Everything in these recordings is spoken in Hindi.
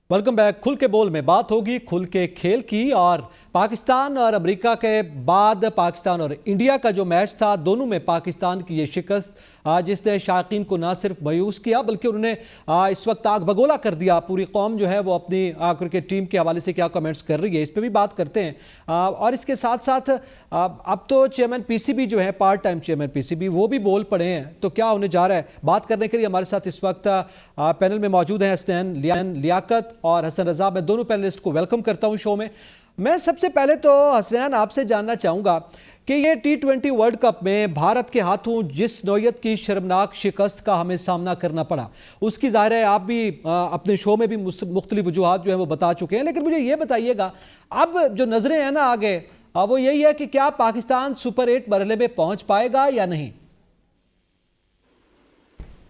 Welcome back. खुल के बोल में बात होगी खुल के खेल की। और पाकिस्तान और अमेरिका के बाद पाकिस्तान और इंडिया का जो मैच था, दोनों में पाकिस्तान की ये शिकस्त जिसने शायकीन को ना सिर्फ मायूस किया बल्कि उन्होंने इस वक्त आग बगोला कर दिया। पूरी कौम जो है वो अपनी क्रिकेट टीम के हवाले से क्या कमेंट्स कर रही है, इस पर भी बात करते हैं। और इसके साथ साथ अब तो चेयरमैन पीसीबी जो है, पार्ट टाइम चेयरमैन पीसीबी, वो भी बोल पड़े हैं। तो क्या होने जा रहा है, बात करने के लिए हमारे साथ इस वक्त पैनल में मौजूद हैं हसनैन लियाकत और हसन रजा। मैं दोनों पैनलिस्ट को वेलकम करता हूं शो में। मैं सबसे पहले तो हसनैन आपसे जानना चाहूंगा कि ये T20 वर्ल्ड कप में भारत के हाथों जिस नौयत की शर्मनाक शिकस्त का हमें सामना करना पड़ा, उसकी जाहिर है आप भी अपने शो में भी मुख्तलिफ वजूहात जो है वो बता चुके हैं। लेकिन मुझे ये बताइएगा, अब जो नजरें हैं ना आगे, वो यही है कि क्या पाकिस्तान सुपर 8 मरहले में पहुंच पाएगा या नहीं?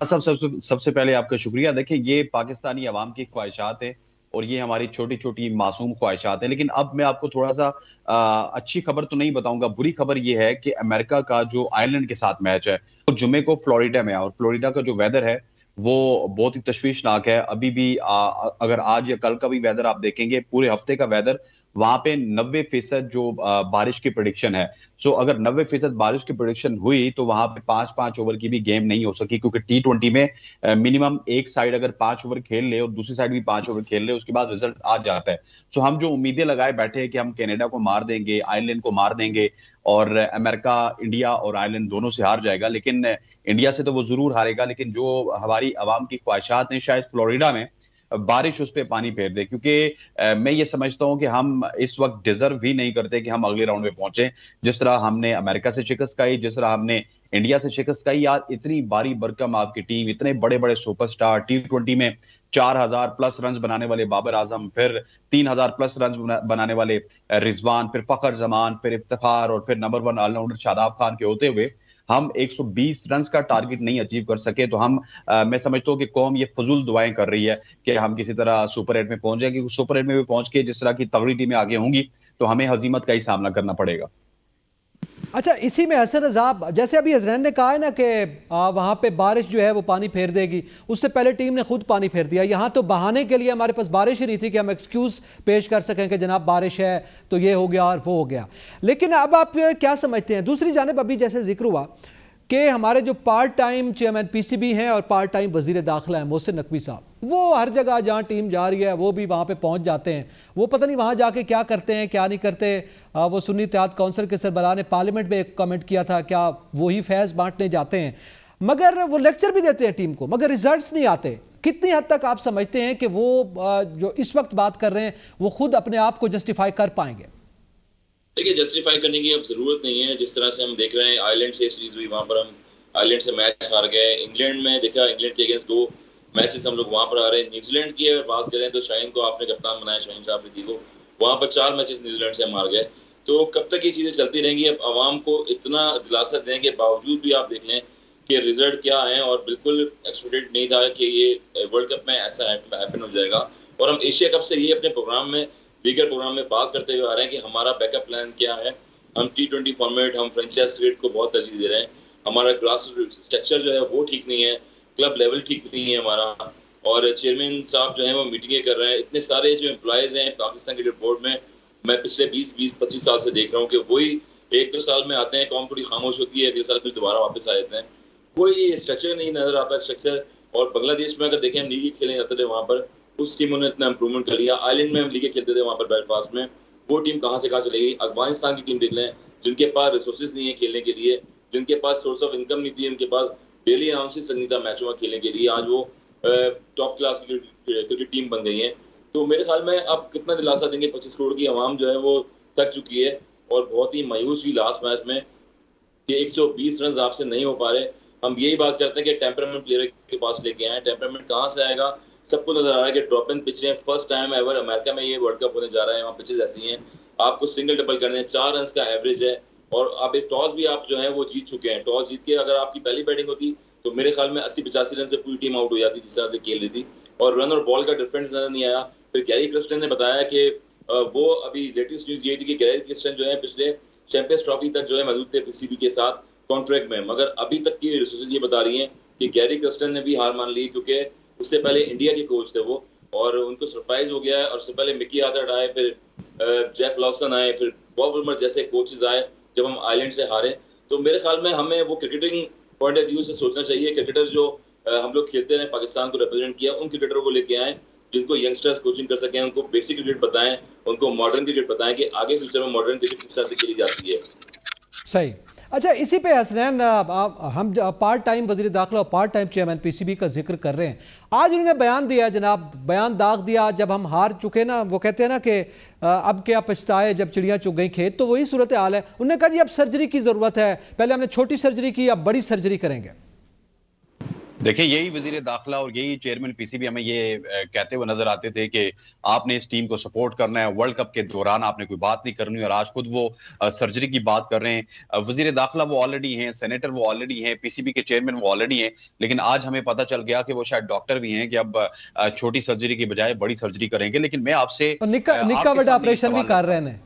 सबसे पहले आपका शुक्रिया। देखिए, ये पाकिस्तानी अवाम की ख्वाहिशात है और ये हमारी छोटी छोटी मासूम ख्वाहिशात है। लेकिन अब मैं आपको थोड़ा सा अच्छी खबर तो नहीं बताऊंगा। बुरी खबर ये है कि अमेरिका का जो आयरलैंड के साथ मैच है वो जुमे को फ्लोरिडा में है, और फ्लोरिडा का जो वेदर है वो बहुत ही तशवीशनाक है। अभी भी अगर आज या कल का भी वेदर आप देखेंगे, पूरे हफ्ते का वेदर, वहां पे 90% जो बारिश की प्रेडिक्शन है। सो अगर 90% बारिश की प्रेडिक्शन हुई तो वहां पे 5-5 ओवर की भी गेम नहीं हो सकी, क्योंकि T20 में मिनिमम एक साइड अगर 5 ओवर खेल ले और दूसरी साइड भी 5 ओवर खेल ले, उसके बाद रिजल्ट आ जाता है। सो हम जो उम्मीदें लगाए बैठे हैं कि हम कनाडा को मार देंगे, आयरलैंड को मार देंगे और अमेरिका, इंडिया और आयरलैंड दोनों से हार जाएगा, लेकिन इंडिया से तो वो जरूर हारेगा। लेकिन जो हमारी आवाम की ख्वाहिशात हैं, शायद फ्लोरिडा में बारिश उस पर पानी फेर दे, क्योंकि मैं ये समझता हूं कि हम इस वक्त डिजर्व भी नहीं करते कि हम अगले राउंड में पहुंचे। जिस तरह हमने अमेरिका से शिकस्त खाई, जिस तरह हमने इंडिया से शिकस्त खाई, यार इतनी बारी बरकम आपकी टीम, इतने बड़े बड़े सुपरस्टार, T20 में 4000 प्लस रन बनाने वाले बाबर आजम, फिर 3000 प्लस रन बनाने वाले रिजवान, फिर फखर जमान, फिर इफ्तिखार और फिर नंबर 1 ऑलराउंडर शादाब खान के होते हुए हम 120 रन का टारगेट नहीं अचीव कर सके। तो मैं समझता हूं कि कौम ये फजूल दुआएं कर रही है कि हम किसी तरह सुपर 8 में पहुंच जाएंगे। सुपर 8 में भी पहुंच के जिस तरह की तगड़ी टीमें आगे होंगी तो हमें हजीमत का ही सामना करना पड़ेगा। अच्छा, इसी में हसन रज़ा, जैसे अभी हसनैन ने कहा है ना कि वहाँ पे बारिश जो है वो पानी फेर देगी, उससे पहले टीम ने खुद पानी फेर दिया। यहाँ तो बहाने के लिए हमारे पास बारिश ही नहीं थी कि हम एक्सक्यूज़ पेश कर सकें कि जनाब बारिश है तो ये हो गया और वो हो गया। लेकिन अब आप क्या समझते हैं? दूसरी जानिब अभी जैसे जिक्र हुआ कि हमारे जो पार्ट टाइम चेयरमैन पीसीबी हैं और पार्ट टाइम वजीर दाखिला हैं मोहसिन नकवी साहब, वो हर जगह जहाँ टीम जा रही है वो भी वहाँ पे पहुँच जाते हैं। वो पता नहीं वहाँ जाके क्या करते हैं क्या नहीं करते। वो सुन्नी इत्तेहाद काउंसिल के सरबराह ने पार्लियामेंट में एक कमेंट किया था, क्या वही फैज़ बांटने जाते हैं? मगर वो लेक्चर भी देते हैं टीम को, मगर रिजल्ट्स नहीं आते। कितनी हद तक आप समझते हैं कि वो जो इस वक्त बात कर रहे हैं वो खुद अपने आप को जस्टिफाई कर पाएंगे? देखिए, जस्टिफाई करने की अब जरूरत नहीं है। जिस तरह से हम देख रहे हैं, आयरलैंड से सीरीज हुई, वहां पर हम आयरलैंड से मैच हार गए। इंग्लैंड में देखा, इंग्लैंड के अगेंस्ट 2 मैचेस हम लोग वहां पर हारे। न्यूजीलैंड की अगर बात करें तो शाहीन को आपने कप्तान बनाया, शाहीन शाह अफरीदी को, वहां पर 4 मैचेस न्यूजीलैंड से हम हार गए। तो कब तक ये चीजें चलती रहेंगी? अब आवाम को इतना दिलासा देने के बावजूद भी आप देख लें कि रिजल्ट क्या है, और बिल्कुल एक्सपेक्टेड नहीं था कि ये वर्ल्ड कप में ऐसा हैपन हो जाएगा। और हम एशिया कप से ये अपने प्रोग्राम में, दीगर प्रोग्राम में बात करते हुए आ रहे हैं कि हमारा बैकअप प्लान क्या है। हम T20 फॉर्मेट, हम फ्रेंचाइज क्रिकेट को बहुत तरजीह दे रहे हैं। हमारा ग्रास स्ट्रक्चर जो है वो ठीक नहीं है, क्लब लेवल ठीक नहीं है हमारा, और चेयरमैन साहब जो है वो मीटिंगें कर रहे हैं। इतने सारे जो एम्प्लॉयज हैं पाकिस्तान क्रिकेट बोर्ड में, मैं पिछले 20-25 साल से देख रहा हूँ कि वही 1-2 साल में आते हैं, कौम थोड़ी खामोश होती है, अगले साल फिर दोबारा वापस आ जाते हैं। कोई स्ट्रक्चर नहीं नजर आता स्ट्रक्चर। और बांग्लादेश में अगर देखें, हम लीग खेलने जाते थे वहाँ पर, उस टीमों ने इतना इंप्रूवमेंट कर लिया। आयरलैंड में हम लीग खेलते थे वहाँ पर बेलफास्ट में, वो टीम कहाँ से कहाँ चली गई। अफगानिस्तान की टीम देख लें, जिनके पास रिसोर्सेज नहीं है खेलने के लिए, जिनके पास सोर्स ऑफ इनकम नहीं थी, उनके पास डेली अनाउंसेस नहीं था मैचों में खेलने के लिए, आज वो टॉप क्लास की क्रिकेट टीम बन गई है। तो मेरे ख्याल में अब कितना दिलासा देंगे? 25 करोड़ की आवाम जो है वो थक चुकी है और बहुत ही मायूस हुई लास्ट मैच में कि 120 रन आपसे नहीं हो पा रहे। हम यही बात करते हैं कि टेम्परामेंट प्लेयर के पास लेके आए। टेम्परामेंट कहाँ से आएगा? सबको नजर आ रहा है कि ड्रॉप इन पिच है। फर्स्ट टाइम एवर अमेरिका में ये वर्ल्ड कप होने जा रहा है, वहाँ पिचेस ऐसी हैं, आपको सिंगल डबल करने हैं, 4 रन का एवरेज है, और आप एक टॉस भी आप जो है वो जीत चुके हैं। टॉस जीत के अगर आपकी पहली बैटिंग होती तो मेरे ख्याल में 80-85 रन से पूरी टीम आउट हो जाती जिस तरह से खेल रही थी, और रन और बॉल का डिफरेंस नजर नहीं आया। फिर गैरी क्रिस्टन ने बताया कि वो अभी लेटेस्ट न्यूज ये थी कि गैरी क्रिस्टन जो है पिछले चैंपियंस ट्रॉफी तक जो है मौजूद थे पीसीबी के साथ कॉन्ट्रैक्ट में, मगर अभी तक की रिसोर्सेज ये बता रही हैं कि गैरी क्रिस्टन ने भी हार मान ली, क्योंकि उससे पहले इंडिया के कोच थे वो, और उनको सरप्राइज हो गया है। और उससे पहले मिकी आर्थर आए, फिर जेफ लॉसन आए, फिर बॉब विल्मर जैसे कोचेज आए जब हम आयरलैंड से हारे। तो मेरे ख्याल में हमें वो क्रिकेटिंग पॉइंट ऑफ व्यू से सोचना चाहिए। क्रिकेटर जो हम लोग खेलते हैं, पाकिस्तान को रिप्रेजेंट किया, उन क्रिकेटरों को लेके आए जिनको यंगस्टर्स कोचिंग कर सकें, उनको बेसिक क्रिकेट बताएं, उनको मॉडर्न क्रिकेट बताएं कि आगे फ्यूचर में मॉडर्न क्रिकेट किस तरह से खेली जाती है। सही। अच्छा, इसी पे हसनैन, हम पार्ट टाइम वज़ीर दाखिला और पार्ट टाइम चेयरमैन पीसीबी का जिक्र कर रहे हैं। आज उन्होंने बयान दिया जनाब, बयान दाग दिया जब हम हार चुके ना, वो कहते हैं ना कि अब क्या पछताए जब चिड़ियाँ चुग गई खेत, तो वही सूरत हाल है। उन्होंने कहा जी अब सर्जरी की ज़रूरत है, पहले हमने छोटी सर्जरी की, अब बड़ी सर्जरी करेंगे। देखिए, यही वजीर दाखिला और यही चेयरमैन पीसीबी हमें ये कहते हुए नजर आते थे कि आपने इस टीम को सपोर्ट करना है, वर्ल्ड कप के दौरान आपने कोई बात नहीं करनी, और आज खुद वो सर्जरी की बात कर रहे हैं। वजीर दाखिला वो ऑलरेडी हैं, सेनेटर वो ऑलरेडी हैं, पीसीबी के चेयरमैन वो ऑलरेडी हैं, लेकिन आज हमें पता चल गया कि वो शायद डॉक्टर भी हैं कि अब छोटी सर्जरी की बजाय बड़ी सर्जरी करेंगे। लेकिन मैं आपसे निक्का बड़ा ऑपरेशन भी कर रहे हैं।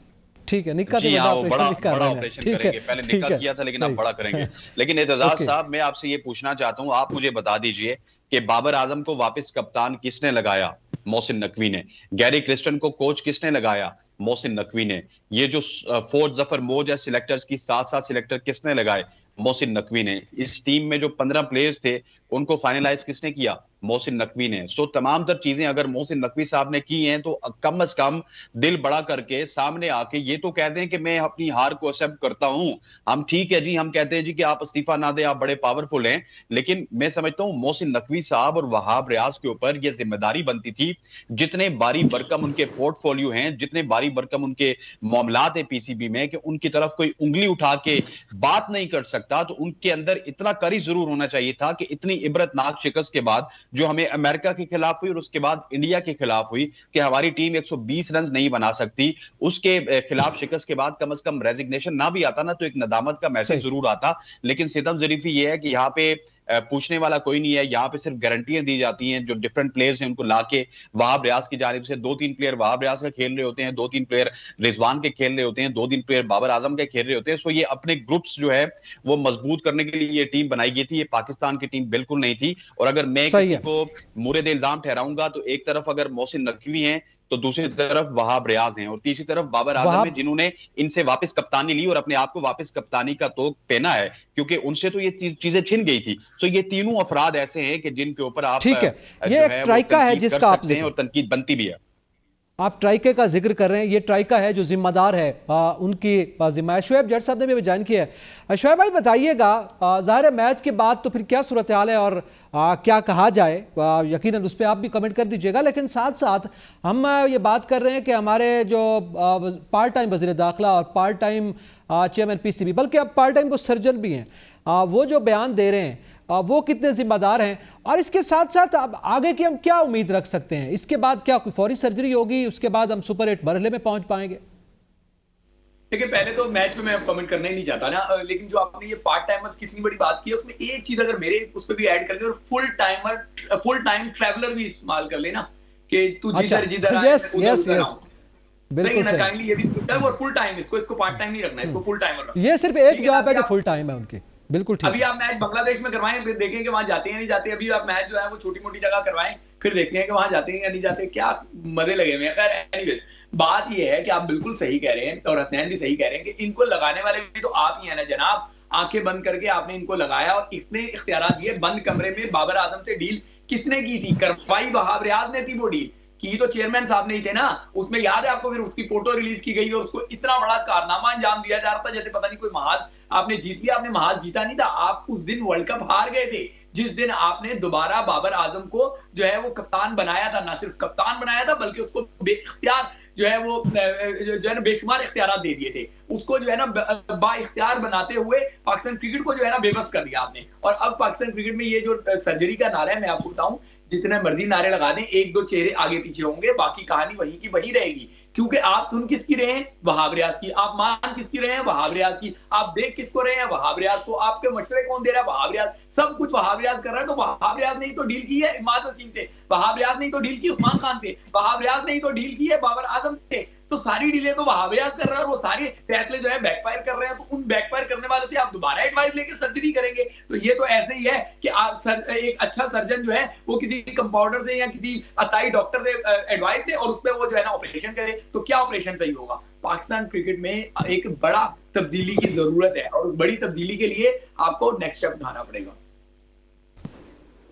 ठीक है, निक्का जी हाँ, वो बड़ा ऑपरेशन करेंगे। पहले निक्का किया था, लेकिन अब बड़ा करेंगे। लेकिन एतजाज साहब, मैं आपसे ये पूछना चाहता हूँ, आप मुझे बता दीजिए कि बाबर आजम को वापस कप्तान किसने लगाया? मोहसिन नकवी ने। गैरी क्रिस्टन को कोच किसने लगाया? मोहसिन नकवी ने। ये जो 4 जफर मोज है सिलेक्टर्स की, 7 सिलेक्टर किसने लगाए? मोहसिन नकवी ने। इस टीम में जो 15 प्लेयर्स थे उनको फाइनलाइज किसने किया? मोहसिन नकवी ने। सो तमाम तर चीजें अगर मोहसिन नकवी साहब ने की हैं तो कम से कम दिल बड़ा करके सामने आके ये तो कह दें कि मैं अपनी हार को एक्सेप्ट करता हूं। हम ठीक है जी, हम कहते हैं जी कि आप इस्तीफा ना दें, आप बड़े पावरफुल हैं, लेकिन मैं समझता हूं मोहसिन नकवी साहब और वहाब रियाज के ऊपर यह जिम्मेदारी बनती थी। जितने बारी बरकम उनके पोर्टफोलियो हैं, जितने बारी बरकम उनके मामलात है पीसीबी में, कि उनकी तरफ कोई उंगली उठा के बात नहीं कर सकता, तो उनके अंदर इतना करी जरूर होना चाहिए था कि इतनी इबरतनाक शिकस्त के बाद जो हमें अमेरिका के खिलाफ हुई और उसके बाद इंडिया के खिलाफ हुई कि हमारी टीम 120 रन नहीं बना सकती, उसके खिलाफ शिकस्त के बाद कम से कम रेजिग्नेशन ना भी आता ना तो एक नदामत का मैसेज जरूर आता। लेकिन सितम जरीफी ये है कि यहाँ पे पूछने वाला कोई नहीं है, यहाँ पे सिर्फ गारंटियां दी जाती हैं। जो डिफरेंट प्लेयर्स हैं उनको लाके वहाब रियाज की जानिब से 2-3 प्लेयर वहाब रियाज का खेल रहे होते हैं, 2-3 प्लेयर रिजवान के खेल रहे होते हैं, 2-3 प्लेयर बाबर आजम के खेल रहे होते हैं। सो ये अपने ग्रुप्स जो है वो मजबूत करने के लिए ये टीम बनाई गई थी। ये पाकिस्तान की टीम बिल्कुल नहीं थी। और अगर मैं किसी को मुरेद इल्जाम ठहराऊंगा तो एक तरफ अगर मोहसिन नकवी हैं तो दूसरी तरफ वहाब रियाज हैं और तीसरी तरफ बाबर आजम हैं, जिन्होंने इनसे वापस कप्तानी ली और अपने आप को वापस कप्तानी का तोग पहना है, क्योंकि उनसे तो ये चीजें छिन गई थी। सो ये तीनों अफराद ऐसे हैं कि जिनके ऊपर आप ठीक है, ये एक ट्राइका है जिसका आप और तनकीद बनती भी है। आप ट्राइके का जिक्र कर रहे हैं, ये ट्राइका है जो जिम्मेदार है उनकी जिम्मा। शोएब जट साहब ने भी बयान किया है। शोएब भाई बताइएगा, ज़ाहिर है मैच के बाद तो फिर क्या सूरत हाल है और क्या कहा जाए, यकीनन उस पर आप भी कमेंट कर दीजिएगा। लेकिन साथ साथ हम ये बात कर रहे हैं कि हमारे जो पार्ट टाइम वज़ीर दाखिला और पार्ट टाइम चेयरमैन पीसीबी, बल्कि अब पार्ट टाइम वो सर्जन भी हैं, वो जो बयान दे रहे हैं वो कितने जिम्मेदार हैं, और इसके साथ साथ अब आगे की हम क्या उम्मीद रख सकते हैं? इसके बाद क्या कोई फौरी सर्जरी होगी, उसके बाद हम सुपर 8 मरहले में पहुंच पाएंगे? देखिए, पहले तो मैच में मैं कमेंट करना ही नहीं चाहता ना, लेकिन जो आपने ये पार्ट टाइमर्स की इतनी बड़ी बात की है उसमें एक चीज अगर मेरे उस पर भी ऐड कर ले और फुल टाइम ट्रैवलर भी इस्तेमाल कर लेना कि तू जिधर जिधर आए उधर आओ। बिल्कुल सही, काइंडली ये भी और फुल टाइम, इसको पार्ट टाइम नहीं रखना, इसको फुल टाइमर रखना। ये सिर्फ एक जॉब है जो फुल टाइम है उनकी। बिल्कुल ठीक। अभी आप मैच बांग्लादेश में करवाएं, फिर देखें कि वहां जाते हैं नहीं जाते। अभी आप मैच जो है वो छोटी मोटी जगह करवाएं, फिर देखते हैं कि वहां जाते हैं या नहीं जाते, क्या मजे लगे हुए हैं। खैर एनीवेज, बात ये है कि आप बिल्कुल सही कह रहे हैं और हसनैन भी सही कह रहे हैं कि इनको लगाने वाले भी तो आप ही है ना जनाब। आंखें बंद करके आपने इनको लगाया और इतने इख्तियार दिए। बंद कमरे में बाबर आजम से डील किसने की थी? करवाई वहाब रियाज ने थी वो डील की, तो चेयरमैन साहब नहीं थे ना। उसमें याद है आपको, फिर उसकी फोटो रिलीज की गई और उसको इतना बड़ा कारनामा अंजाम दिया जा रहा था जैसे पता नहीं कोई महाज आपने जीत लिया। आपने महाज जीता नहीं था, आप उस दिन वर्ल्ड कप हार गए थे जिस दिन आपने दोबारा बाबर आजम को जो है वो कप्तान बनाया था। ना सिर्फ कप्तान बनाया था बल्कि उसको बेइख्तियार जो है वो जो है ना बेशुमार इख्तियार दे दिए थे। उसको जो है ना बाइख्तियार बनाते हुए पाकिस्तान क्रिकेट को जो है ना बेबस कर दिया आपने। और अब पाकिस्तान क्रिकेट में ये जो सर्जरी का नारा है, मैं आपको बताऊं, जितने मर्जी नारे लगा दें, 1-2 चेहरे आगे पीछे होंगे, बाकी कहानी वही की वही रहेगी। क्योंकि आप सुन किसकी रहे हैं? वहाब रियाज की। आप मान किसकी रहे हैं? वहाब रियाज की। आप देख किसको रहे हैं? वहाब रियाज को। आपके मशवरे कौन दे रहा है? वहाब रियाज। सब कुछ वहाब रियाज कर रहा है। तो वहाब रियाज ने ही तो डील की है इमाद वसीम से, वहाब रियाज ने ही तो डील की उस्मान खान से, वहाब रियाज ने ही तो डील की है बाबर आजम से। तो सारी डिले तो वहाबियाज कर रहे हैं और वो सारे फैसले जो है बैकफायर कर रहे हैं, तो उन बैकफायर करने वालों से आप दोबारा एडवाइस लेके सर्जरी करेंगे। तो ये तो ऐसे ही है कि एक अच्छा सर्जन जो है वो किसी कंपाउंडर से या किसी अताई डॉक्टर से एडवाइस दे और उस पर वो जो है ना ऑपरेशन करे, तो क्या ऑपरेशन सही होगा? पाकिस्तान क्रिकेट में एक बड़ा तब्दीली की जरूरत है और उस बड़ी तब्दीली के लिए आपको नेक्स्ट स्टेप उठाना पड़ेगा।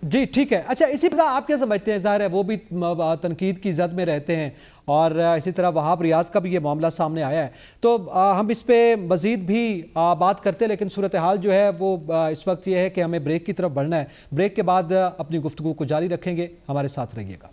जी ठीक है। अच्छा, इसी तरह आप क्या समझते हैं, ज़ाहिर है वो भी तनकीद की जद में रहते हैं और इसी तरह वहाब रियाज का भी ये मामला सामने आया है, तो हम इस पे मज़ीद भी बात करते हैं, लेकिन सूरत हाल जो है वो इस वक्त ये है कि हमें ब्रेक की तरफ बढ़ना है। ब्रेक के बाद अपनी गुफ्तगू को जारी रखेंगे, हमारे साथ रहिएगा।